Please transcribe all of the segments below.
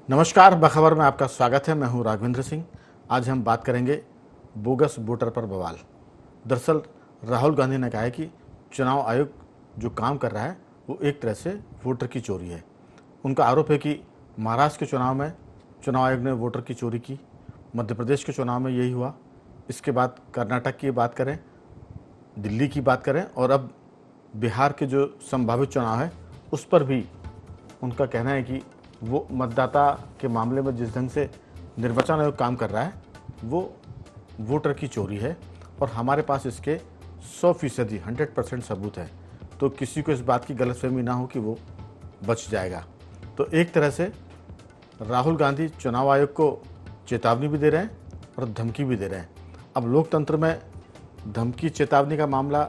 नमस्कार, बखबर में आपका स्वागत है। मैं हूं राघवेंद्र सिंह। आज हम बात करेंगे बोगस वोटर पर बवाल। दरअसल राहुल गांधी ने कहा है कि चुनाव आयोग जो काम कर रहा है वो एक तरह से वोटर की चोरी है। उनका आरोप है कि महाराष्ट्र के चुनाव में चुनाव आयोग ने वोटर की चोरी की, मध्य प्रदेश के चुनाव में यही हुआ, इसके बाद कर्नाटक की बात करें, दिल्ली की बात करें और अब बिहार के जो संभावित चुनाव है उस पर भी उनका कहना है कि वो मतदाता के मामले में जिस ढंग से निर्वाचन आयोग काम कर रहा है वो वोटर की चोरी है और हमारे पास इसके 100% 100% सबूत है। तो किसी को इस बात की गलतफहमी ना हो कि वो बच जाएगा। तो एक तरह से राहुल गांधी चुनाव आयोग को चेतावनी भी दे रहे हैं और धमकी भी दे रहे हैं। अब लोकतंत्र में धमकी चेतावनी का मामला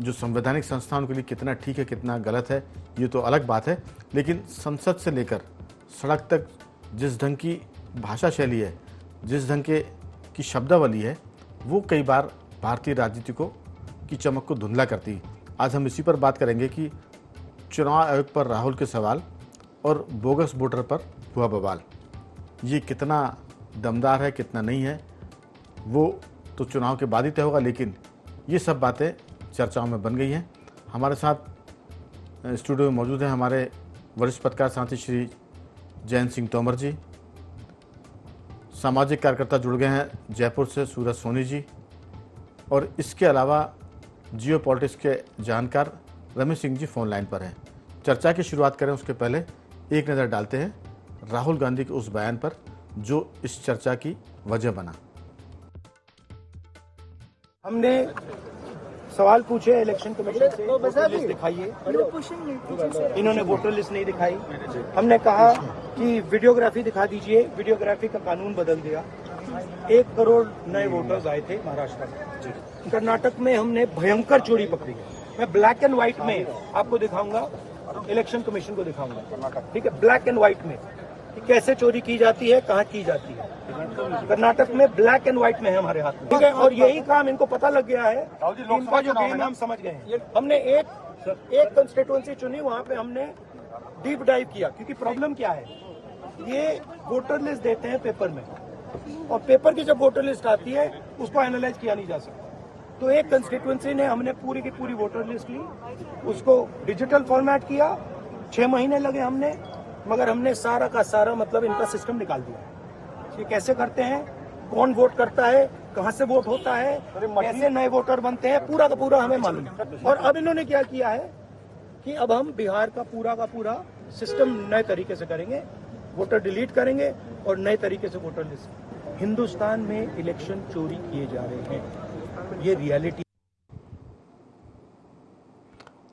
जो संवैधानिक संस्थाओं के लिए कितना ठीक है कितना गलत है ये तो अलग बात है, लेकिन संसद से लेकर सड़क तक जिस ढंग की भाषा शैली है, जिस ढंग की शब्दावली है, वो कई बार भारतीय राजनीति की चमक को धुंधला करती है। आज हम इसी पर बात करेंगे कि चुनाव आयोग पर राहुल के सवाल और बोगस वोटर पर हुआ बवाल, ये कितना दमदार है कितना नहीं है वो तो चुनाव के बाद ही तय होगा, लेकिन ये सब बातें चर्चाओं में बन गई हैं। हमारे साथ स्टूडियो में मौजूद हैं हमारे वरिष्ठ पत्रकार साथी श्री जयंत सिंह तोमर जी, सामाजिक कार्यकर्ता जुड़ गए हैं जयपुर से सूरज सोनी जी, और इसके अलावा जियो पॉलिटिक्स के जानकार रमेश सिंह जी फोन लाइन पर हैं। चर्चा की शुरुआत करें उसके पहले एक नज़र डालते हैं राहुल गांधी के उस बयान पर जो इस चर्चा की वजह बना। हमने सवाल पूछे इलेक्शन कमीशन से, वोटर लिस्ट दिखाइए। इन्होंने वोटर लिस्ट नहीं दिखाई। हमने कहा कि वीडियोग्राफी दिखा दीजिए, वीडियोग्राफी का कानून बदल दिया। 1 करोड़ नए वोटर्स आए थे महाराष्ट्र में। कर्नाटक में हमने भयंकर चोरी पकड़ी है। मैं ब्लैक एंड व्हाइट में आपको दिखाऊंगा, इलेक्शन कमीशन को दिखाऊंगा, ठीक है, ब्लैक एंड व्हाइट में कि कैसे चोरी की जाती है, कहाँ की जाती है। कर्नाटक में ब्लैक एंड व्हाइट में है हमारे हाथ में, ठीक है, और यही काम इनको पता लग गया है। इनका जो गेम हम समझ गए हैं। हमने एक कंस्टिट्यूएंसी चुनी, वहां पे हमने डीप डाइव किया, क्योंकि प्रॉब्लम क्या है, ये वोटर लिस्ट देते हैं पेपर में, और पेपर की जब वोटर लिस्ट आती है उसको एनालाइज किया नहीं जा सकता। तो एक कंस्टिट्यूएंसी ने हमने पूरी की पूरी वोटर लिस्ट ली, उसको डिजिटल फॉर्मेट किया, 6 महीने लगे हमने, मगर हमने सारा का सारा मतलब इनका सिस्टम निकाल दिया। ये कैसे करते हैं, कौन वोट करता है, कहां से वोट होता है, कैसे नए वोटर बनते हैं, पूरा का पूरा हमें मालूम है। और अब इन्होंने क्या किया है कि अब हम बिहार का पूरा सिस्टम नए तरीके से करेंगे, वोटर डिलीट करेंगे और नए तरीके से वोटर लिस्ट। हिंदुस्तान में इलेक्शन चोरी किए जा रहे हैं, ये रियलिटी।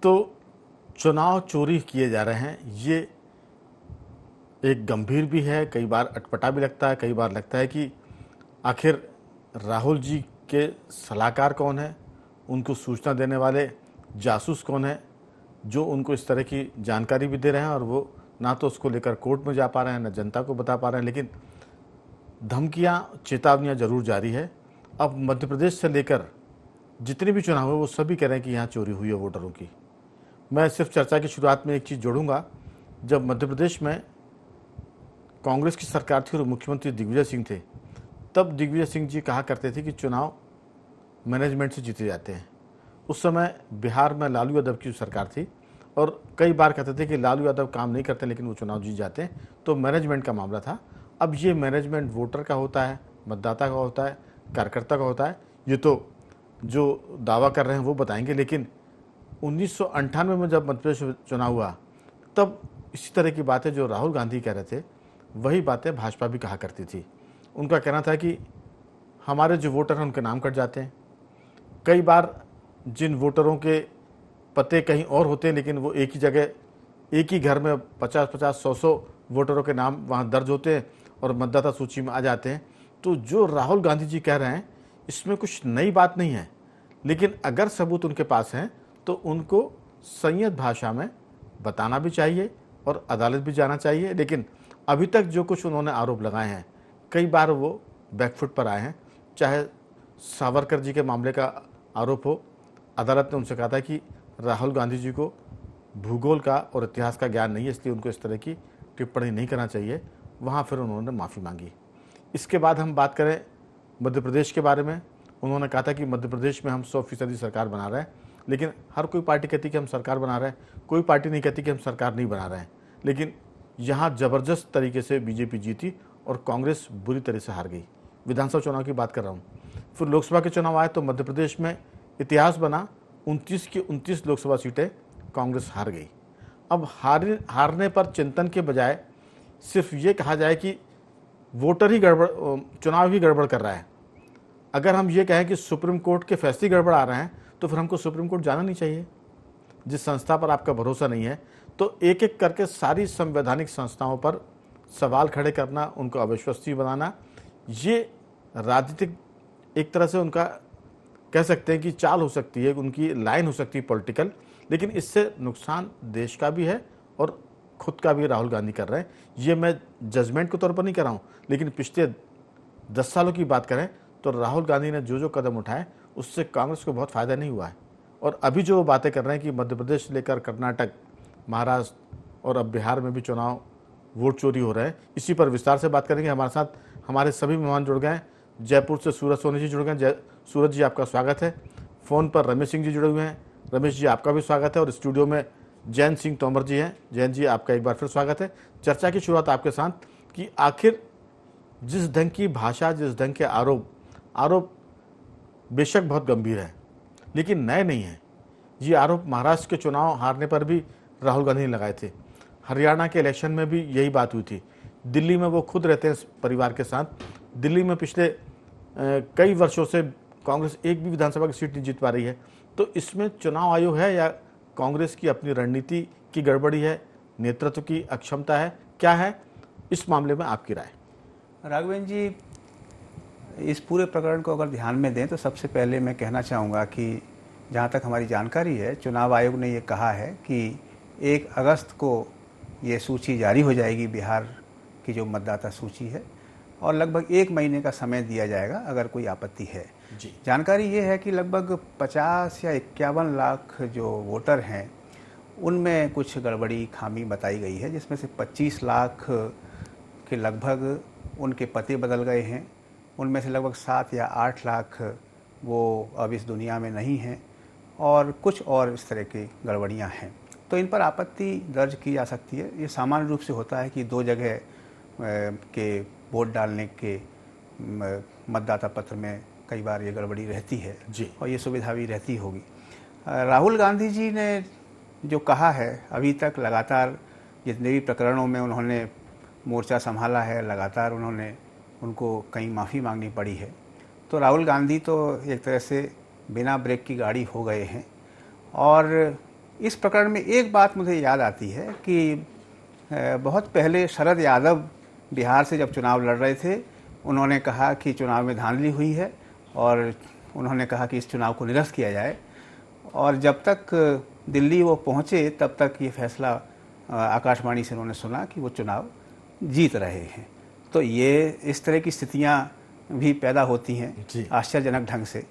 तो चुनाव चोरी किए जा रहे हैं, ये एक गंभीर भी है, कई बार अटपटा भी लगता है, कई बार लगता है कि आखिर राहुल जी के सलाहकार कौन है, उनको सूचना देने वाले जासूस कौन है जो उनको इस तरह की जानकारी भी दे रहे हैं और वो ना तो उसको लेकर कोर्ट में जा पा रहे हैं ना जनता को बता पा रहे हैं, लेकिन धमकियाँ चेतावनियाँ जरूर जारी है। अब मध्य प्रदेश से लेकर जितने भी चुनाव है वो सभी कह रहे हैं कि यहाँ चोरी हुई है वोटरों की। मैं सिर्फ चर्चा की शुरुआत में एक चीज़ जोड़ूंगा, जब मध्य प्रदेश में कांग्रेस की सरकार थी और मुख्यमंत्री दिग्विजय सिंह थे, तब दिग्विजय सिंह जी कहा करते थे कि चुनाव मैनेजमेंट से जीते जाते हैं। उस समय बिहार में लालू यादव की सरकार थी और कई बार कहते थे कि लालू यादव काम नहीं करते लेकिन वो चुनाव जीत जाते हैं, तो मैनेजमेंट का मामला था। अब ये मैनेजमेंट वोटर का होता है, मतदाता का होता है, कार्यकर्ता का होता है। ये तो जो दावा कर रहे हैं वो बताएंगे, लेकिन 1998 में जब मध्य प्रदेश चुनाव हुआ तब इसी तरह की बातें जो राहुल गांधी कह रहे थे वही बातें भाजपा भी कहा करती थी। उनका कहना था कि हमारे जो वोटर हैं उनके नाम कट जाते हैं। कई बार जिन वोटरों के पते कहीं और होते हैं लेकिन वो एक ही जगह एक ही घर में 50-50, 100-100 वोटरों के नाम वहाँ दर्ज होते हैं और मतदाता सूची में आ जाते हैं। तो जो राहुल गांधी जी कह रहे हैं इसमें कुछ नई बात नहीं है, लेकिन अगर सबूत उनके पास हैं तो उनको संयत भाषा में बताना भी चाहिए और अदालत भी जाना चाहिए। लेकिन अभी तक जो कुछ उन्होंने आरोप लगाए हैं कई बार वो बैकफुट पर आए हैं। चाहे सावरकर जी के मामले का आरोप हो, अदालत ने उनसे कहा था कि राहुल गांधी जी को भूगोल का और इतिहास का ज्ञान नहीं है, इसलिए उनको इस तरह की टिप्पणी नहीं करना चाहिए। वहाँ फिर उन्होंने माफ़ी मांगी। इसके बाद हम बात करें मध्य प्रदेश के बारे में, उन्होंने कहा था कि मध्य प्रदेश में हम 100% सरकार बना रहे हैं, लेकिन हर कोई पार्टी कहती कि हम सरकार बना रहे हैं, कोई पार्टी नहीं कहती कि हम सरकार नहीं बना रहे हैं। लेकिन यहाँ ज़बरदस्त तरीके से बीजेपी जीती और कांग्रेस बुरी तरह से हार गई। विधानसभा चुनाव की बात कर रहा हूँ। फिर लोकसभा के चुनाव आए तो मध्य प्रदेश में इतिहास बना, 29 की 29 लोकसभा सीटें कांग्रेस हार गई। अब हारने पर चिंतन के बजाय सिर्फ ये कहा जाए कि वोटर ही गड़बड़, चुनाव ही गड़बड़ कर रहा है। अगर हम ये कहें कि सुप्रीम कोर्ट के फैसले गड़बड़ आ रहे हैं तो फिर हमको सुप्रीम कोर्ट जाना नहीं चाहिए। जिस संस्था पर आपका भरोसा नहीं है तो एक एक करके सारी संवैधानिक संस्थाओं पर सवाल खड़े करना, उनको अविश्वसनीय बनाना, ये राजनीतिक एक तरह से उनका कह सकते हैं कि चाल हो सकती है, उनकी लाइन हो सकती है पॉलिटिकल, लेकिन इससे नुकसान देश का भी है और खुद का भी राहुल गांधी कर रहे हैं। ये मैं जजमेंट के तौर पर नहीं कर रहा हूँ, लेकिन पिछले 10 सालों की बात करें तो राहुल गांधी ने जो जो कदम उठाए उससे कांग्रेस को बहुत फ़ायदा नहीं हुआ है। और अभी जो बातें कर रहे हैं कि मध्य प्रदेश से लेकर कर्नाटक, महाराष्ट्र और अब बिहार में भी चुनाव वोट चोरी हो रहे हैं, इसी पर विस्तार से बात करेंगे। हमारे साथ हमारे सभी मेहमान जुड़ गए हैं। जयपुर से सूरज सोनी जी जुड़ गए हैं। सूरज जी, आपका स्वागत है। फ़ोन पर रमेश सिंह जी जुड़े हुए हैं। रमेश जी, आपका भी स्वागत है। और स्टूडियो में जयंत सिंह तोमर जी हैं। जयंत जी, आपका एक बार फिर स्वागत है। चर्चा की शुरुआत आपके साथ कि आखिर जिस ढंग की भाषा, जिस ढंग के आरोप बेशक बहुत गंभीर है, लेकिन नए नहीं हैं। ये आरोप महाराष्ट्र के चुनाव हारने पर भी राहुल गांधी ने लगाए थे। हरियाणा के इलेक्शन में भी यही बात हुई थी। दिल्ली में वो खुद रहते हैं परिवार के साथ। दिल्ली में पिछले कई वर्षों से कांग्रेस एक भी विधानसभा की सीट नहीं जीत पा रही है। तो इसमें चुनाव आयोग है या कांग्रेस की अपनी रणनीति की गड़बड़ी है, नेतृत्व की अक्षमता है, क्या है? इस मामले में आपकी राय? राघवेंद्र जी, इस पूरे प्रकरण को अगर ध्यान में दें तो सबसे पहले मैं कहना चाहूँगा कि जहाँ तक हमारी जानकारी है, चुनाव आयोग ने ये कहा है कि 1 अगस्त को ये सूची जारी हो जाएगी, बिहार की जो मतदाता सूची है, और लगभग 1 महीने का समय दिया जाएगा अगर कोई आपत्ति है जी। जानकारी ये है कि लगभग 50 या 51 लाख जो वोटर हैं उनमें कुछ गड़बड़ी, खामी बताई गई है, जिसमें से 25 लाख के लगभग उनके पते बदल गए हैं। उनमें से लगभग 7 या 8 लाख वो अब इस दुनिया में नहीं हैं, और कुछ और इस तरह की गड़बड़ियाँ हैं। तो इन पर आपत्ति दर्ज की जा सकती है। ये सामान्य रूप से होता है कि 2 जगह के वोट डालने के मतदाता पत्र में कई बार ये गड़बड़ी रहती है जी। और ये सुविधा भी रहती होगी। राहुल गांधी जी ने जो कहा है, अभी तक लगातार जितने भी प्रकरणों में उन्होंने मोर्चा संभाला है, लगातार उनको कहीं माफ़ी मांगनी पड़ी है। तो राहुल गांधी तो एक तरह से बिना ब्रेक की गाड़ी हो गए हैं। और इस प्रकरण में एक बात मुझे याद आती है कि बहुत पहले शरद यादव बिहार से जब चुनाव लड़ रहे थे, उन्होंने कहा कि चुनाव में धांधली हुई है और उन्होंने कहा कि इस चुनाव को निरस्त किया जाए। और जब तक दिल्ली वो पहुँचे तब तक ये फैसला आकाशवाणी से उन्होंने सुना कि वो चुनाव जीत रहे हैं। तो ये इस तरह की स्थितियाँ भी पैदा होती हैं आश्चर्यजनक ढंग से।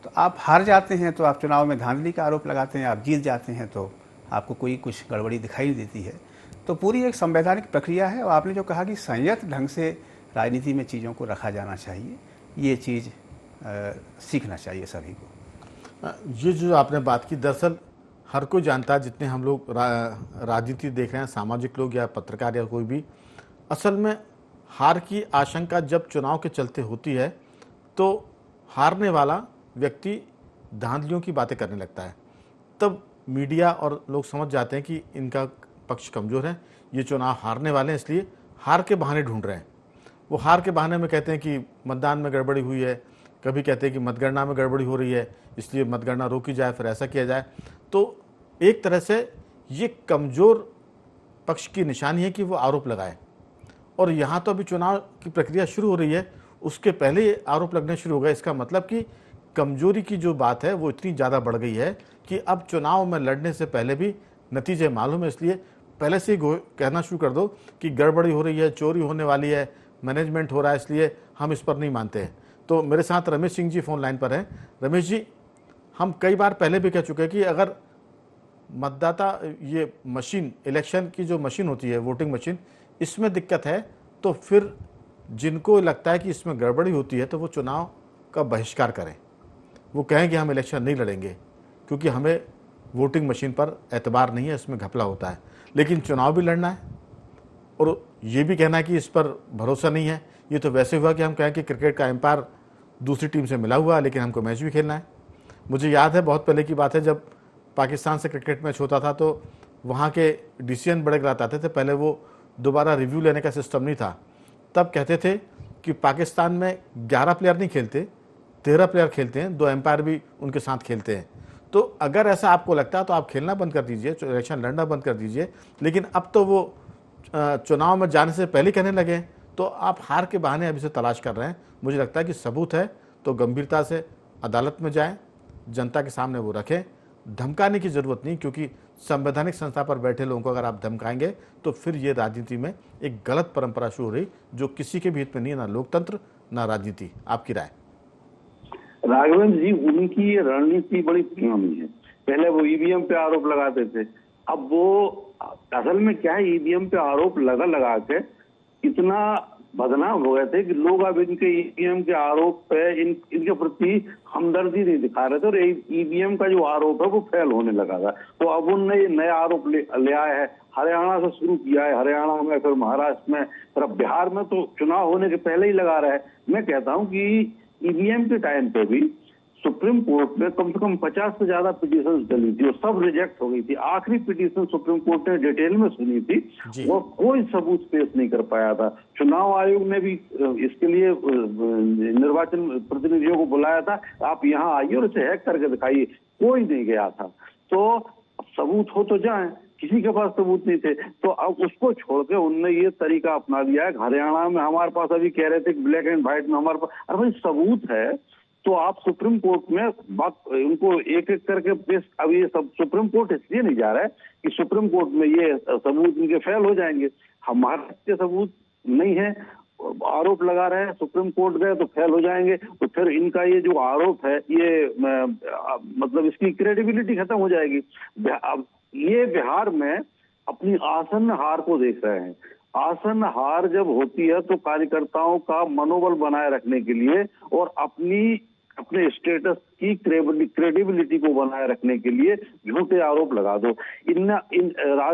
तो आप हार जाते हैं तो आप चुनाव में धांधली का आरोप लगाते हैं, आप जीत जाते हैं तो आपको कोई कुछ गड़बड़ी दिखाई नहीं देती है। तो पूरी एक संवैधानिक प्रक्रिया है। और आपने जो कहा कि संयत ढंग से राजनीति में चीज़ों को रखा जाना चाहिए, ये चीज़ सीखना चाहिए सभी को। ये जो आपने बात की, दरअसल हर कोई जानता है, जितने हम लोग राजनीति देख रहे हैं, सामाजिक लोग या पत्रकार या कोई भी, असल में हार की आशंका जब चुनाव के चलते होती है तो हारने वाला व्यक्ति धांधलियों की बातें करने लगता है। तब मीडिया और लोग समझ जाते हैं कि इनका पक्ष कमज़ोर है, ये चुनाव हारने वाले हैं, इसलिए हार के बहाने ढूंढ रहे हैं। वो हार के बहाने में कहते हैं कि मतदान में गड़बड़ी हुई है, कभी कहते हैं कि मतगणना में गड़बड़ी हो रही है, इसलिए मतगणना रोकी जाए, फिर ऐसा किया जाए। तो एक तरह से ये कमज़ोर पक्ष की निशानी है कि वो आरोप लगाए। और यहाँ तो अभी चुनाव की प्रक्रिया शुरू हो रही है, उसके पहले ये आरोप लगने शुरू हो गए। इसका मतलब कि कमजोरी की जो बात है वो इतनी ज़्यादा बढ़ गई है कि अब चुनाव में लड़ने से पहले भी नतीजे मालूम है, इसलिए पहले से ही कहना शुरू कर दो कि गड़बड़ी हो रही है, चोरी होने वाली है, मैनेजमेंट हो रहा है, इसलिए हम इस पर नहीं मानते हैं। तो मेरे साथ रमेश सिंह जी फ़ोन लाइन पर हैं। रमेश जी, हम कई बार पहले भी कह चुके हैं कि अगर मतदाता ये मशीन, इलेक्शन की जो मशीन होती है, वोटिंग मशीन, इसमें दिक्कत है तो फिर जिनको लगता है कि इसमें गड़बड़ी होती है तो वो चुनाव का बहिष्कार करें, वो कहें कि हम इलेक्शन नहीं लड़ेंगे क्योंकि हमें वोटिंग मशीन पर एतबार नहीं है, इसमें घपला होता है। लेकिन चुनाव भी लड़ना है और ये भी कहना है कि इस पर भरोसा नहीं है, ये तो वैसे हुआ कि हम कहें कि क्रिकेट का एम्पायर दूसरी टीम से मिला हुआ है लेकिन हमको मैच भी खेलना है। मुझे याद है, बहुत पहले की बात है, जब पाकिस्तान से क्रिकेट मैच होता था तो वहाँ के डिसीजन बड़े गलत आते थे। पहले वो दोबारा रिव्यू लेने का सिस्टम नहीं था। तब कहते थे कि पाकिस्तान में 11 प्लेयर नहीं खेलते, 13 प्लेयर खेलते हैं, 2 एम्पायर भी उनके साथ खेलते हैं। तो अगर ऐसा आपको लगता है तो आप खेलना बंद कर दीजिए, इलेक्शन लड़ना बंद कर दीजिए। लेकिन अब तो वो चुनाव में जाने से पहले कहने लगे, तो आप हार के बहाने अभी से तलाश कर रहे हैं। मुझे लगता है कि सबूत है तो गंभीरता से अदालत में जाएं, जनता के सामने वो रखें। धमकाने की ज़रूरत नहीं, क्योंकि संवैधानिक संस्था पर बैठे लोगों को अगर आप धमकाएंगे तो फिर ये राजनीति में एक गलत परंपरा शुरू हो रही जो किसी के भी हित में नहीं है, ना लोकतंत्र ना राजनीति। आपकी राय? राघवेंद्र जी, उनकी ये रणनीति बड़ी पुरानी है। पहले वो ईवीएम पे आरोप लगाते थे, अब वो असल में क्या है, ईवीएम पे आरोप लगा के इतना बदनाम हो गए थे कि लोग अब इनके ईवीएम के आरोप पे इनके प्रति हमदर्दी नहीं दिखा रहे थे और ईवीएम का जो आरोप है वो फेल होने लगा था। तो अब उनने ये नया आरोप ले आए हैं, हरियाणा से शुरू किया है, हरियाणा में, फिर महाराष्ट्र में, फिर अब बिहार में तो चुनाव होने के पहले ही लगा रहा है। मैं कहता हूँ कि ईवीएम के टाइम पे भी सुप्रीम कोर्ट में कम से कम 50 से ज्यादा पिटीशन चली थी और सब रिजेक्ट हो गई थी। आखिरी पिटीशन सुप्रीम कोर्ट ने डिटेल में सुनी थी और कोई सबूत पेश नहीं कर पाया था। चुनाव आयोग ने भी इसके लिए निर्वाचन प्रतिनिधियों को बुलाया था, आप यहाँ आइए और इसे हैक करके दिखाइए, कोई नहीं गया था। तो सबूत हो तो जाए, किसी के पास सबूत नहीं थे। तो अब उसको छोड़ के उनने ये तरीका अपना दिया है। हरियाणा में हमारे पास अभी कह रहे थे कि ब्लैक एंड व्हाइट में हमारे पास, अरे भाई सबूत है तो आप सुप्रीम कोर्ट में बात उनको एक एक करके पेश। अब ये सब सुप्रीम कोर्ट इसलिए नहीं जा रहा है कि सुप्रीम कोर्ट में ये सबूत इनके फेल हो जाएंगे। हमारे के सबूत नहीं है, आरोप लगा रहे हैं, सुप्रीम कोर्ट गए तो फेल हो जाएंगे, तो फिर इनका ये जो आरोप है ये मतलब इसकी क्रेडिबिलिटी खत्म हो जाएगी। अब ये बिहार में अपनी आसन्न हार को देख रहे हैं। आसन्न हार जब होती है तो कार्यकर्ताओं का मनोबल बनाए रखने के लिए और अपने स्टेटस की क्रेडिबिलिटी को बनाए रखने के लिए झूठे आरोप लगा दो।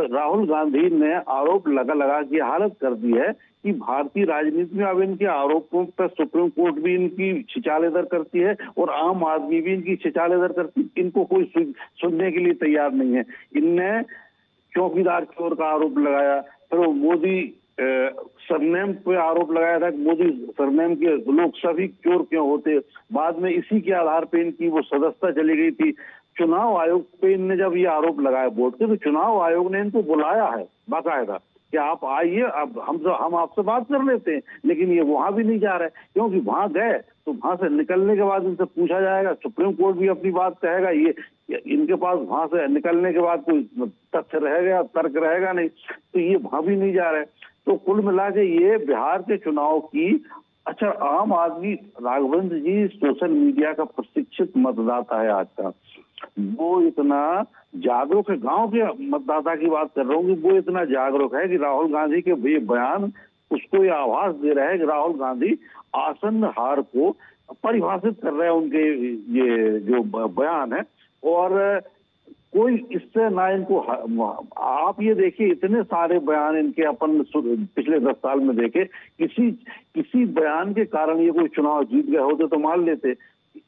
राहुल गांधी ने आरोप लगा की हालत कर दी है कि भारतीय राजनीति में अब इनके आरोपों पर सुप्रीम कोर्ट भी इनकी छिछालेदर करती है और आम आदमी भी इनकी छिछालेदर करती है। इनको कोई सुनने के लिए तैयार नहीं है। इनने चौकीदार चोर का आरोप लगाया, फिर वो मोदी सरनेम पे आरोप लगाया था कि मोदी सरनेम के लोग सभी चोर क्यों होते। बाद में इसी के आधार पे इनकी वो सदस्यता चली गई थी। चुनाव आयोग पे इनने जब ये आरोप लगाया बोर्ड के, तो चुनाव आयोग ने इनको बुलाया है बाकायदा कि आप आइए, अब हम आपसे बात कर लेते हैं। लेकिन ये वहां भी नहीं जा रहे, क्योंकि वहां गए तो वहां से निकलने के बाद इनसे पूछा जाएगा, सुप्रीम कोर्ट भी अपनी बात कहेगा, ये इनके पास वहां से निकलने के बाद कोई तथ्य रहेगा, तर्क रहेगा नहीं, तो ये वहां भी नहीं जा रहे। तो कुल मिला के ये बिहार के चुनाव की, अच्छा आम आदमी, राघवेंद्र जी सोशल मीडिया का प्रशिक्षित मतदाता है आज का, वो इतना जागरूक है, गांव के मतदाता की बात कर रहा हूँ, कि वो इतना जागरूक है कि राहुल गांधी के ये बयान उसको ये आभास दे रहा है कि राहुल गांधी आसन्न हार को परिभाषित कर रहे हैं उनके ये जो बयान है। और कोई इससे ना इनको, आप ये देखिए इतने सारे बयान इनके अपन पिछले 10 साल में देखे, किसी बयान के कारण ये कोई चुनाव जीत गए होते तो मान लेते।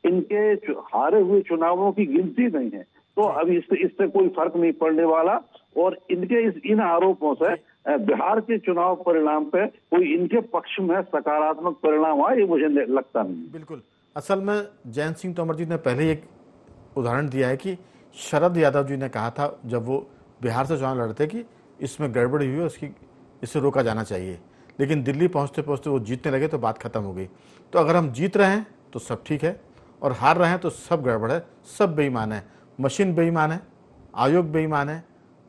इनके हारे हुए चुनावों की गिनती नहीं है, तो अभी इससे कोई फर्क नहीं पड़ने वाला। और इनके इन आरोपों से बिहार के चुनाव परिणाम पे कोई इनके पक्ष में सकारात्मक परिणाम आए, ये मुझे लगता नहीं। बिल्कुल। असल में जयंत सिंह तोमर जी ने पहले एक उदाहरण दिया है कि शरद यादव जी ने कहा था जब वो बिहार से चुनाव लड़ते कि इसमें गड़बड़ी हुई है, इसे रोका जाना चाहिए। लेकिन दिल्ली पहुंचते पहुंचते वो जीतने लगे तो बात खत्म हो गई। तो अगर हम जीत रहे हैं तो सब ठीक है, और हार रहे हैं तो सब गड़बड़ है, सब बेईमान है। मशीन बेईमान है, आयोग बेईमान है,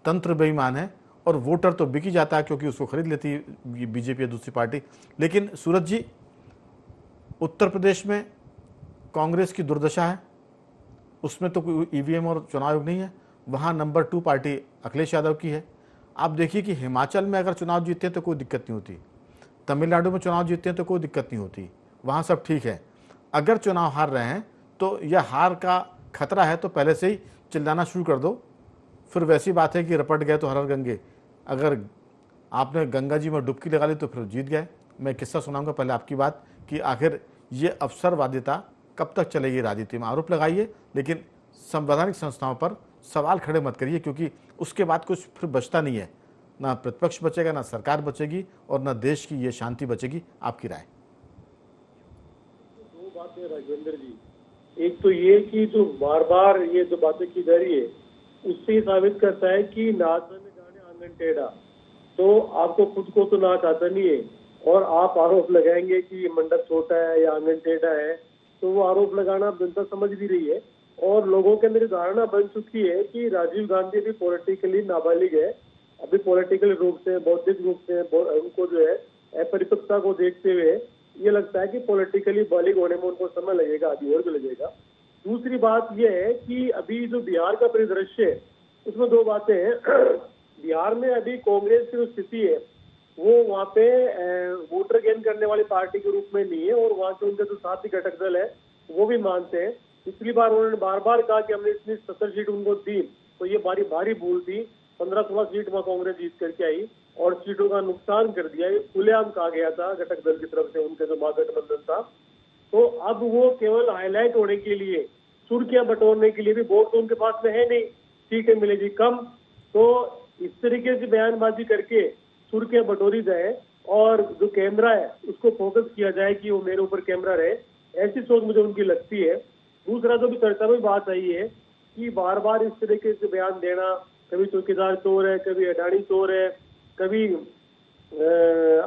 तंत्र बेईमान है, और वोटर तो बिक ही जाता है क्योंकि उसको खरीद लेती है बीजेपी या दूसरी पार्टी। लेकिन सूरज जी, उत्तर प्रदेश में कांग्रेस की दुर्दशा है, उसमें तो कोई ईवीएम और चुनाव आयोग नहीं है, वहाँ नंबर 2 पार्टी अखिलेश यादव की है। आप देखिए कि हिमाचल में अगर चुनाव जीतते हैं तो कोई दिक्कत नहीं होती, तमिलनाडु में चुनाव जीतते हैं तो कोई दिक्कत नहीं होती, वहाँ सब ठीक है। अगर चुनाव हार रहे हैं तो यह हार का खतरा है तो पहले से ही चिल्लाना शुरू कर दो। फिर वैसी बात है कि रपट गए तो हर हर गंगे, अगर आपने गंगा जी में डुबकी लगा ली तो फिर जीत गए। मैं किस्सा सुनाऊंगा पहले आपकी बात कि आखिर ये अवसरवादिता कब तक चलेगी राजनीति में। आरोप लगाइए लेकिन संवैधानिक संस्थाओं पर सवाल खड़े मत करिए, क्योंकि उसके बाद कुछ फिर बचता नहीं है, ना प्रतिपक्ष बचेगा, ना सरकार बचेगी और ना देश की ये शांति बचेगी। आपकी राय? दो बातें राघवेंद्र जी, एक तो ये कि जो बार बार ये जो बातें की जा रही है उससे ये साबित करता है कि नाच में जाने आंगन टेढ़ा, तो आपको खुद को तो नाच आता नहीं है और आप आरोप लगाएंगे कि ये मंडप छोटा है या आंगन टेढ़ा है, तो वो आरोप लगाना जनता समझ भी रही है और लोगों के अंदर धारणा बन चुकी है कि राजीव गांधी भी पॉलिटिकली नाबालिग है। अभी पॉलिटिकल रूप से, बौद्धिक रूप से उनको जो है अपरिपक्वता को देखते हुए ये लगता है कि पॉलिटिकली बालिग होने में उनको समय लगेगा, अभी और भी लगेगा। दूसरी बात यह है कि अभी जो बिहार का परिदृश्य है उसमें दो बातें हैं। बिहार में अभी कांग्रेस की जो स्थिति है वो वहाँ पे वोटर गेन करने वाली पार्टी के रूप में नहीं है और वहाँ के उनके जो साथी घटक दल है वो भी मानते हैं। पिछली बार उन्होंने बार बार कहा कि हमने इतनी 70 सीट उनको दी, तो ये भारी भूल थी। 15-16 सीट में कांग्रेस जीत करके आई और सीटों का नुकसान कर दिया, ये खुलेआम कहा गया था घटक दल की तरफ से, उनके जो महागठबंधन था। तो अब वो केवल हाईलाइट होने के लिए, सुर्खियां बटोरने के लिए भी, वोट तो उनके पास में है नहीं, सीटें मिलेगी कम, तो इस तरीके से बयानबाजी करके सुर्खियां बटोरी जाए और जो कैमरा है उसको फोकस किया जाए कि वो मेरे ऊपर कैमरा रहे, ऐसी सोच मुझे उनकी लगती है। दूसरा जो भी चर्चा में बात आई है कि बार बार इस तरीके से बयान देना, कभी चौकीदार चोर है, कभी अडानी चोर है, कभी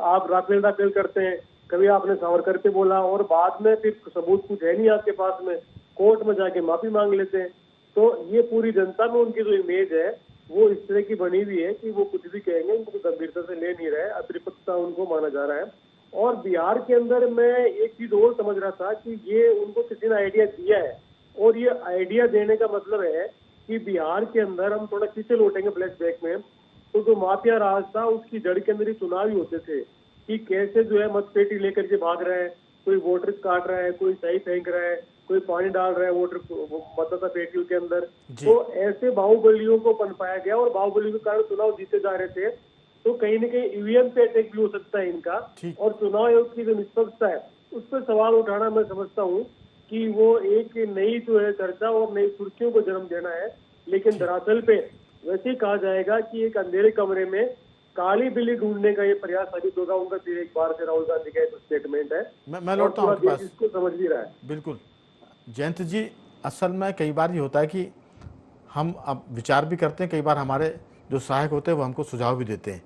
आप राफेल करते हैं, कभी आपने सावरकर पे बोला और बाद में फिर सबूत कुछ है नहीं आपके पास में, कोर्ट में जाके माफी मांग लेते हैं। तो ये पूरी जनता में उनकी जो इमेज है वो इस तरह की बनी हुई है कि वो कुछ भी कहेंगे उनको गंभीरता से ले नहीं रहे, अतिरिक्तता उनको माना जा रहा है। और बिहार के अंदर मैं एक चीज और समझ रहा था कि ये उनको किसी ने आइडिया दिया है और ये आइडिया देने का मतलब है कि बिहार के अंदर हम थोड़ा पीछे लौटेंगे फ्लैशबैक में, तो जो माफिया राज था उसकी जड़ के अंदर ही चुनाव ही होते थे कि कैसे जो है मतपेटी लेकर के भाग रहा है, कोई वोटर काट रहा है, कोई सही फेंक रहा है, कोई पानी डाल रहा है वोटर मतदाता पेटियों के अंदर। तो ऐसे बाहुबलियों को पनपाया गया और बाहुबलियों के कारण चुनाव जीते जा रहे थे। तो कहीं न कहीं ईवीएम पे अटैक भी हो सकता है इनका, और चुनाव आयोग की जो निष्पक्षता है उस पर सवाल उठाना मैं समझता हूँ कि वो एक नई जो है चर्चा और नई सुर्खियों को जन्म देना है। लेकिन दरअसल पे वैसे ही कहा जाएगा कि एक अंधेरे कमरे में काली बिल्ली ढूंढने का ये प्रयास साबित होगा उनका। फिर एक बार से राहुल गांधी का स्टेटमेंट है, मैं लौटता हूँ आपके पास, इसको समझ भी रहा है। बिल्कुल जयंत जी, असल में कई बार ये होता है कि हम अब विचार भी करते हैं, कई बार हमारे जो सहायक होते हैं वो हमको सुझाव भी देते हैं।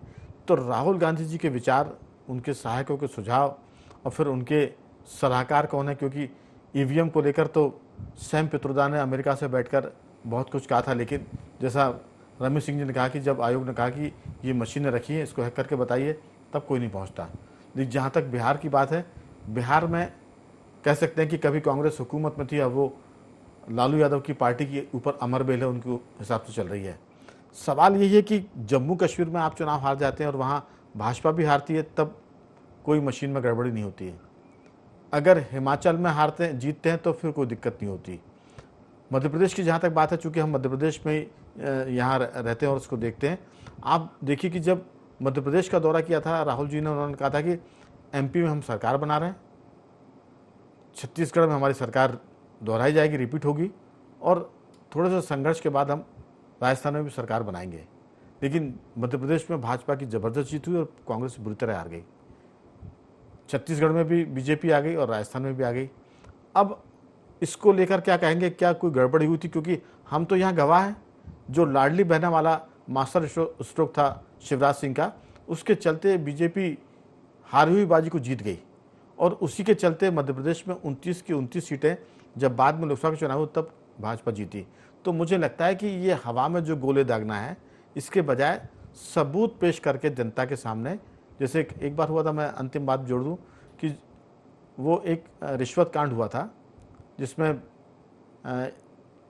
तो राहुल गांधी जी के विचार, उनके सहायकों के सुझाव और फिर उनके सलाहकार कौन है, क्योंकि ईवीएम को लेकर तो सैम पित्रोदा ने अमेरिका से बैठकर बहुत कुछ कहा था, लेकिन जैसा रमेश सिंह जी ने कहा कि जब आयोग ने कहा कि ये मशीनें रखी हैं इसको हैक करके बताइए, तब कोई नहीं पहुंचता। लेकिन जहाँ तक बिहार की बात है, बिहार में कह सकते हैं कि कभी कांग्रेस हुकूमत में थी, अब वो लालू यादव की पार्टी के ऊपर अमर बेल है, उनके हिसाब से चल रही है। सवाल यही है कि जम्मू कश्मीर में आप चुनाव हार जाते हैं और वहाँ भाजपा भी हारती है, तब कोई मशीन में गड़बड़ी नहीं होती है। अगर हिमाचल में जीतते हैं तो फिर कोई दिक्कत नहीं होती। मध्य प्रदेश की जहाँ तक बात है, चूँकि हम मध्य प्रदेश में यहाँ रहते हैं और उसको देखते हैं, आप देखिए कि जब मध्य प्रदेश का दौरा किया था राहुल जी ने, उन्होंने कहा था कि एमपी में हम सरकार बना रहे हैं, छत्तीसगढ़ में हमारी सरकार दोहराई जाएगी, रिपीट होगी, और थोड़े से संघर्ष के बाद हम राजस्थान में भी सरकार बनाएंगे। लेकिन मध्य प्रदेश में भाजपा की ज़बरदस्त जीत हुई और कांग्रेस बुरी तरह हार गई। छत्तीसगढ़ में भी बीजेपी आ गई और राजस्थान में भी आ गई। अब इसको लेकर क्या कहेंगे, क्या कोई गड़बड़ी हुई थी? क्योंकि हम तो यहाँ गवाह हैं, जो लाडली बहना वाला मास्टर स्ट्रोक था शिवराज सिंह का, उसके चलते बीजेपी हारी हुई बाजी को जीत गई, और उसी के चलते मध्य प्रदेश में 29 की 29 सीटें जब बाद में लोकसभा के चुनाव हुए तब भाजपा जीती। तो मुझे लगता है कि ये हवा में जो गोले दागना है, इसके बजाय सबूत पेश करके जनता के सामने, जैसे एक बार हुआ था, मैं अंतिम बात जोड़ दूं कि वो एक रिश्वत कांड हुआ था जिसमें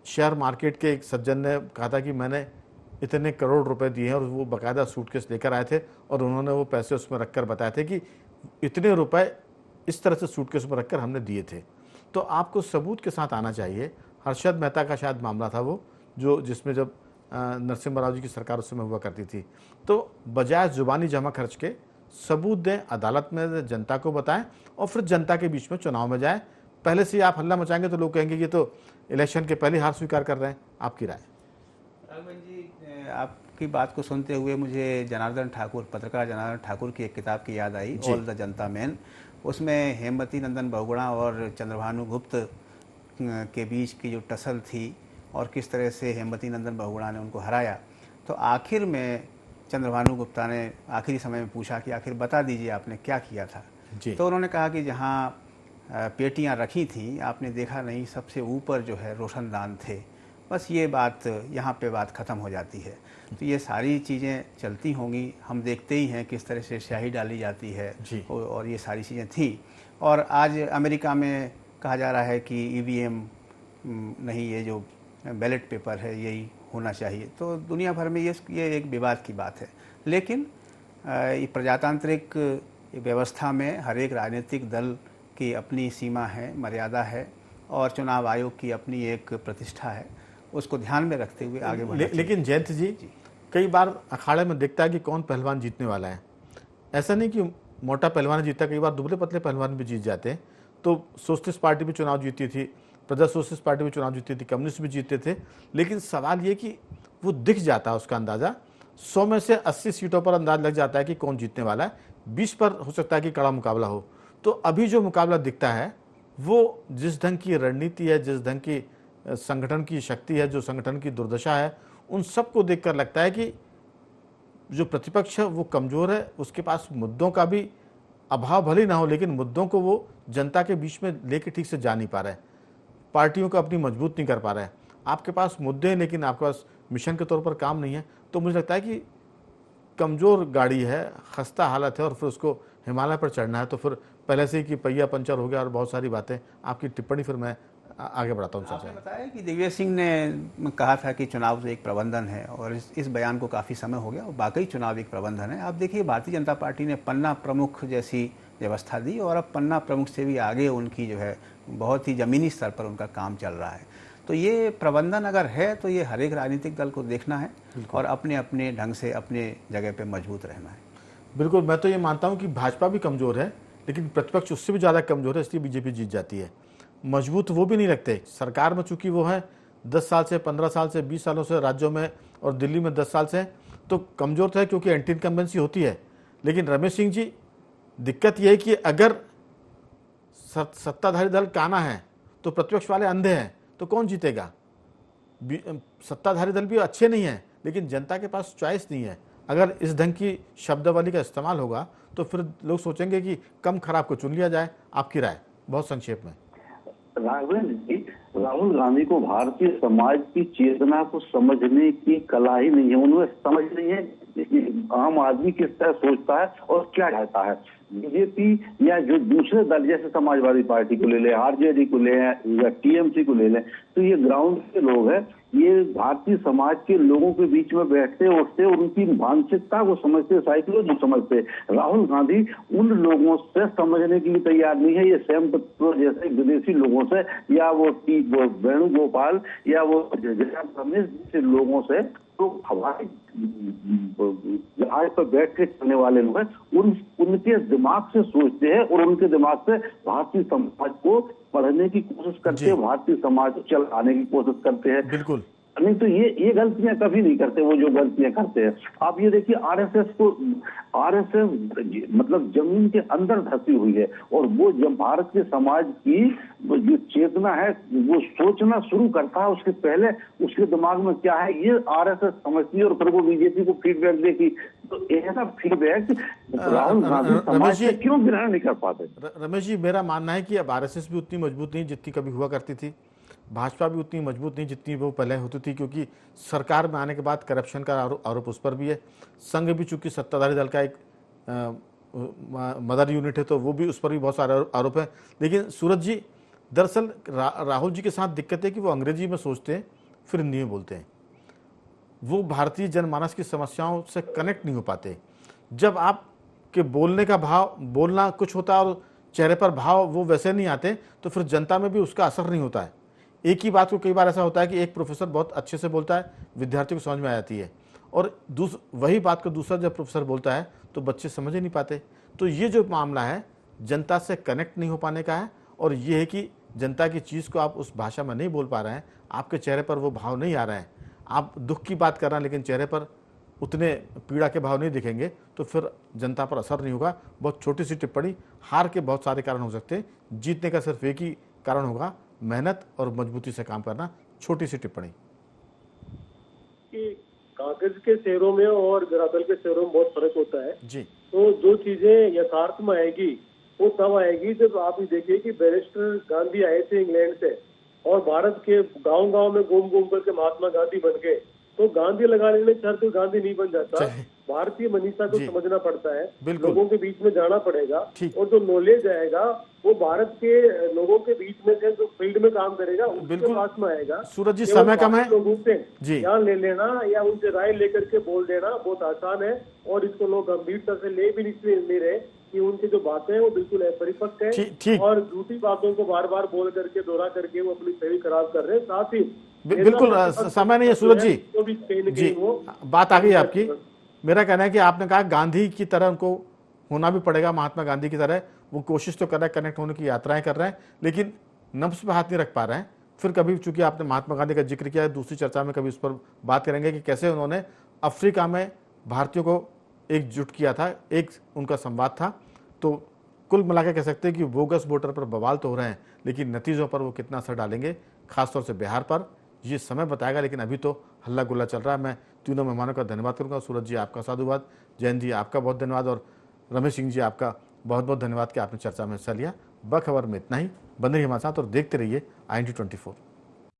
शेयर मार्केट के एक सज्जन ने कहा था कि मैंने इतने करोड़ रुपए दिए हैं, और वो बाकायदा सूटकेस लेकर आए थे और उन्होंने वो पैसे उसमें रखकर बताए थे कि इतने रुपए इस तरह से सूटकेस में रखकर हमने दिए थे। तो आपको सबूत के साथ आना चाहिए। हर्षद मेहता का शायद मामला था वो, जो जिसमें जब नरसिम्हा राव जी की सरकार उस समय हुआ करती थी। तो बजाय जुबानी जमा खर्च के सबूत दें, अदालत में जनता को बताएं और फिर जनता के बीच में चुनाव में जाएं। पहले से ही आप हल्ला मचाएंगे तो लोग कहेंगे ये तो इलेक्शन के पहले हार स्वीकार कर रहे हैं। आपकी राय? राघवन जी, आपकी बात को सुनते हुए मुझे जनार्दन ठाकुर, पत्रकार जनार्दन ठाकुर की एक किताब की याद आई, ऑल द जनता मैन। उसमें हेमवती नंदन बहुगुणा और चंद्रभानु गुप्त के बीच की जो टसल थी और किस तरह से हेमवती नंदन बहुगुणा ने उनको हराया, तो आखिर में चंद्रभानु गुप्ता ने आखिरी समय में पूछा कि आखिर बता दीजिए आपने क्या किया था। तो उन्होंने कहा कि जहाँ पेटियां रखी थी आपने देखा नहीं, सबसे ऊपर जो है रोशनदान थे। बस ये बात, यहाँ पे बात ख़त्म हो जाती है। तो ये सारी चीज़ें चलती होंगी, हम देखते ही हैं किस तरह से स्याही डाली जाती है और ये सारी चीज़ें थी। और आज अमेरिका में कहा जा रहा है कि ईवीएम नहीं, ये जो बैलेट पेपर है यही होना चाहिए। तो दुनिया भर में ये एक विवाद की बात है। लेकिन ये प्रजातांत्रिक व्यवस्था में हर एक राजनीतिक दल की अपनी सीमा है, मर्यादा है और चुनाव आयोग की अपनी एक प्रतिष्ठा है, उसको ध्यान में रखते हुए आगे बढ़ना चाहिए। लेकिन जयंत जी, कई बार अखाड़े में दिखता है कि कौन पहलवान जीतने वाला है। ऐसा नहीं कि मोटा पहलवान जीता, कई बार दुबले पतले पहलवान भी जीत जाते हैं। तो सोशलिस्ट पार्टी भी चुनाव जीती थी, प्रजा सोशलिस्ट पार्टी भी चुनाव जीती थी, कम्युनिस्ट भी जीते थे। लेकिन सवाल ये कि वो दिख जाता है, उसका अंदाज़ा 100 में से 80 सीटों पर अंदाज लग जाता है कि कौन जीतने वाला है। 20 पर हो सकता है कि कड़ा मुकाबला हो। तो अभी जो मुकाबला दिखता है वो जिस ढंग की रणनीति है, जिस ढंग की संगठन की शक्ति है, जो संगठन की दुर्दशा है, उन सबको देखकर लगता है कि जो प्रतिपक्ष है वो कमज़ोर है। उसके पास मुद्दों का भी अभाव भले ना हो, लेकिन मुद्दों को वो जनता के बीच में लेके ठीक से जा नहीं पा रहा है, पार्टियों को अपनी मजबूत नहीं कर पा रहा है। आपके पास मुद्दे हैं लेकिन आपके पास मिशन के तौर पर काम नहीं है। तो मुझे लगता है कि कमज़ोर गाड़ी है, खस्ता हालत है और फिर उसको हिमालय पर चढ़ना है। तो फिर पहले से ही कि पहिया पंचर हो गया और बहुत सारी बातें। आपकी टिप्पणी फिर मैं आगे बढ़ाता हूँ। आपने बताया कि दिग्विजय सिंह ने कहा था कि चुनाव तो एक प्रबंधन है और इस बयान को काफ़ी समय हो गया और वाकई चुनाव एक प्रबंधन है। आप देखिए, भारतीय जनता पार्टी ने पन्ना प्रमुख जैसी व्यवस्था दी और अब पन्ना प्रमुख से भी आगे उनकी जो है बहुत ही ज़मीनी स्तर पर उनका काम चल रहा है। तो ये प्रबंधन अगर है तो ये हर एक राजनीतिक दल को देखना है और अपने अपने ढंग से अपने जगह पे मजबूत रहना है। बिल्कुल, मैं तो ये मानता हूँ कि भाजपा भी कमज़ोर है लेकिन प्रतिपक्ष उससे भी ज़्यादा कमज़ोर है, इसलिए बीजेपी जीत जाती है। मजबूत वो भी नहीं रखते। सरकार में चूंकि वो है 10 साल से, 15 साल से, 20 सालों से राज्यों में और दिल्ली में 10 साल से, तो कमज़ोर तो है क्योंकि एंटी इनकम्बेंसी होती है। लेकिन रमेश सिंह जी, दिक्कत यह है कि अगर सत्ताधारी दल काना है तो प्रतिपक्ष वाले अंधे हैं, तो कौन जीतेगा? सत्ताधारी दल भी अच्छे नहीं हैं लेकिन जनता के पास चॉइस नहीं है। अगर इस ढंग की शब्दावली का इस्तेमाल होगा तो फिर लोग सोचेंगे कि कम खराब को चुन लिया जाए। आपकी राय बहुत संक्षेप में? राघवेंद्र जी, राहुल गांधी को भारतीय समाज की चेतना को समझने की कला ही नहीं है। उन्हें समझ नहीं है कि आम आदमी किस तरह सोचता है और क्या चाहता है। बीजेपी या जो दूसरे दल जैसे समाजवादी पार्टी को ले लें, आरजेडी को ले या टीएमसी को ले लें, तो ये ग्राउंड के लोग हैं। ये भारतीय समाज के लोगों के बीच में बैठते उठते उनकी मानसिकता को समझते, साइकोलॉजी समझते। राहुल गांधी उन लोगों से समझने के लिए तैयार नहीं है। ये सैम पत्रों जैसे विदेशी लोगों से या वो वेणुगोपाल या वो जयराम रमेश जैसे लोगों से, तो हमारे जहाज पर बैठ के चलने वाले लोग हैं, उनके दिमाग से सोचते हैं और उनके दिमाग से भारतीय समाज को पढ़ने की कोशिश करते हैं, भारतीय समाज को चलाने की कोशिश करते हैं। बिल्कुल नहीं तो ये गलतियां कभी नहीं करते वो जो गलतियां करते हैं। आप ये देखिए, आरएसएस मतलब जमीन के अंदर धसी हुई है और वो जब भारत के समाज की जो चेतना है वो सोचना शुरू करता है, उसके पहले उसके दिमाग में क्या है ये आरएसएस समझती है और फिर वो बीजेपी को फीडबैक देगी। तो ऐसा फीडबैक राहुल गांधी समाज से क्यों ग्रहण नहीं कर पाते? रमेश जी, मेरा मानना है कि अब आरएसएस भी उतनी मजबूत नहीं जितनी कभी हुआ करती थी, भाजपा भी उतनी मजबूत नहीं जितनी वो पहले होती थी, क्योंकि सरकार में आने के बाद करप्शन का आरोप उस पर भी है। संघ भी चूंकि सत्ताधारी दल का एक मदर यूनिट है तो वो भी, उस पर भी बहुत सारे आरोप है। लेकिन सूरज जी, दरअसल राहुल जी के साथ दिक्कत है कि वो अंग्रेजी में सोचते हैं फिर हिंदी में बोलते हैं। वो भारतीय जनमानस की समस्याओं से कनेक्ट नहीं हो पाते। जब आप कि बोलने का भाव, बोलना कुछ होता है और चेहरे पर भाव वो वैसे नहीं आते, तो फिर जनता में भी उसका असर नहीं होता है। एक ही बात को कई बार ऐसा होता है कि एक प्रोफेसर बहुत अच्छे से बोलता है, विद्यार्थियों को समझ में आ जाती है, और वही बात को दूसरा जब प्रोफेसर बोलता है तो बच्चे समझ ही नहीं पाते। तो ये जो मामला है जनता से कनेक्ट नहीं हो पाने का है, और ये है कि जनता की चीज़ को आप उस भाषा में नहीं बोल पा रहे हैं, आपके चेहरे पर वो भाव नहीं आ रहे हैं, आप दुख की बात कर रहे हैं लेकिन चेहरे पर उतने पीड़ा के भाव नहीं दिखेंगे, तो फिर जनता पर असर नहीं होगा। बहुत छोटी सी टिप्पणी, हार के बहुत सारे कारण हो सकते हैं, जीतने का सिर्फ एक ही कारण होगा, मेहनत और मजबूती से काम करना। छोटी सी टिप्पणी कि कागज के शेयरों में और धरातल के शेयरों में बहुत फर्क होता है जी। तो जो चीजें यथार्थ में आएगी वो तब आएगी जब आप ये देखिए कि बैरिस्टर गांधी आए थे इंग्लैंड से और भारत के गांव-गांव में घूम घूम करके महात्मा गांधी बन गए। तो गांधी लगाने में हर कोई गांधी नहीं बन जाता, भारतीय मनीषा को समझना पड़ता है, लोगों के बीच में जाना पड़ेगा, और जो नॉलेज आएगा वो भारत के लोगों के बीच में से जो फील्ड में काम करेगा उसके पास में आएगा। सूरज जी, समय कम है, लोगों से ज्ञान ले लेना या उनसे राय लेकर के बोल देना बहुत आसान है, और इसको लोग गंभीरता से ले भी नहीं रहे कि उनकी जो बातें हैं वो बिल्कुल परिपक्व है, और झूठी बातों को बार बार बोल करके दोहरा करके वो अपनी छवि खराब कर रहे हैं। साथ ही बिल्कुल समय नहीं है सूरज जी, जी बात आ गई आपकी। मेरा कहना है कि आपने कहा गांधी की तरह उनको होना भी पड़ेगा, महात्मा गांधी की तरह वो कोशिश तो कर रहे हैं, कनेक्ट होने की यात्राएं कर रहे हैं, लेकिन नब्ज पे हाथ नहीं रख पा रहे हैं। फिर कभी, चूंकि आपने महात्मा गांधी का जिक्र किया है, दूसरी चर्चा में कभी उस पर बात करेंगे कि कैसे उन्होंने अफ्रीका में भारतीयों को एकजुट किया था, एक उनका संवाद था। तो कुल मिलाकर कह सकते हैं कि बोगस वोटर पर बवाल तो हो रहे हैं, लेकिन नतीजों पर वो कितना असर डालेंगे, खासतौर से बिहार पर, ये समय बताएगा। लेकिन अभी तो हल्ला गुल्ला चल रहा है। मैं तीनों मेहमानों का धन्यवाद करूंगा। सूरज जी आपका साधुवाद, जयंत जी आपका बहुत धन्यवाद, और रमेश सिंह जी आपका बहुत बहुत धन्यवाद कि आपने चर्चा में हिस्सा लिया। बखबर में इतना ही, बने रहिए हमारे साथ और देखते रहिए IND24।